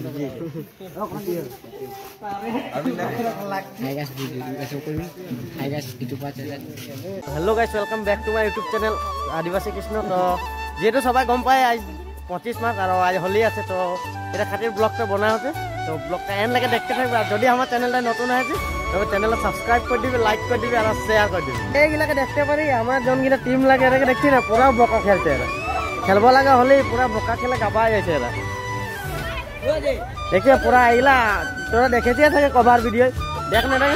Hello guys welcome back to my YouTube channel Adivasi Krishna. तो जेहेतु सबाई गम पाए आज 25 मार्च और आज होली आछे तो এটা খাতির ব্লগটা বনা হচ্ছে তো ব্লগটা এন্ড লাগে দেখতে থাকবে। আর যদি আমার চ্যানেলটা নতুন আছে তবে চ্যানেলটা সাবস্ক্রাইব করে দিবে, লাইক করে দিবে আর শেয়ার করে দিবে। এইগুলাকে দেখতে পারি আমার জনগিরা টিম লাগে এটাকে দেখছি না পুরা বকা খেলছে এরা। খেলব লাগা হলে পুরা বকা খেলে গাবা যাচ্ছে এরা। देखिए पूरा आइला तोरा देखे थे कवर वीडियो देखने रे।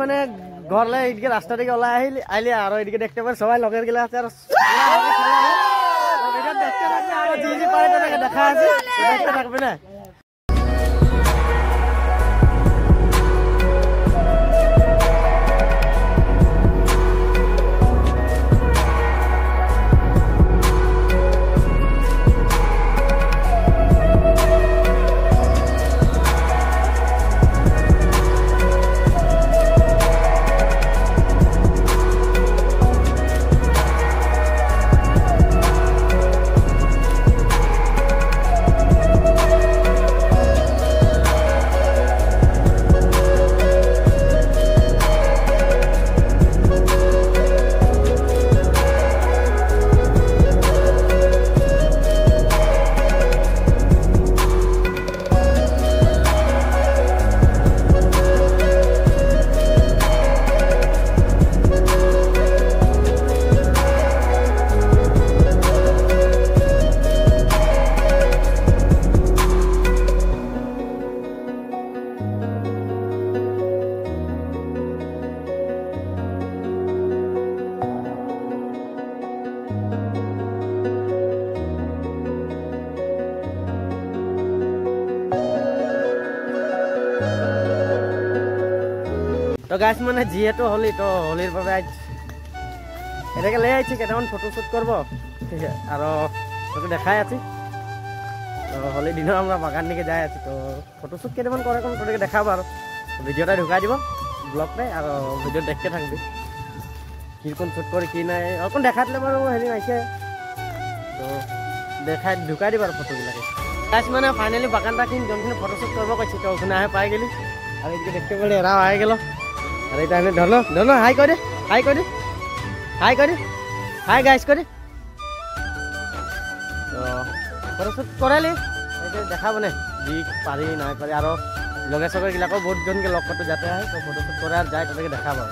মানে ঘরলে এদিকে রাস্তা থেকে ওলাই আইলি আর এদিকে দেখতে পারে সবাই লগের গেলে আছে আর দেখতে থাকবে আর যে পারে দেখা আছে দেখতে থাকবে না। তো গাইস মানে যেহেতু হলি তো হলির ভাবে আজ এটাকে লে আইছি কেমন ফটোশুট করব ঠিক আছে আর তোকে দেখাই আছি। তো হলি দিন আমরা বাগান দিকে যাই আছি তো ফটোশুট কেমন করে কোন তোকে দেখাবো আর ভিডিওটা ঢুকাই দিব ব্লগতে আর ভিডিও দেখতে থাকবি কিরকম শুট করে কি নাই আর কোন দেখাতলে পারবো হেৰি নাইছে তো দেখাই ঢুকাই দিব আর ফটোগুলাকে। গাইস মানে ফাইনালি বাগানটা কিন যখন ফটোশুট করব কইছি তো ওখানে আহে পাই গেলি আর এদিকে দেখতে পারে এরা আই গেল। अरे ताने ढलो ढलो हाय करे हाय करे हाय करे हाय गाइस करे तो ফটোশুট কৰালি এই দেখাব নে জি পাৰি নাই পাৰি আৰু লগে সগে গিলাকো বহুত জনকে লগ কৰতে যাতে হয় তো ফটোশুট কৰে আৰ যায় তাদেৰকে দেখাবো।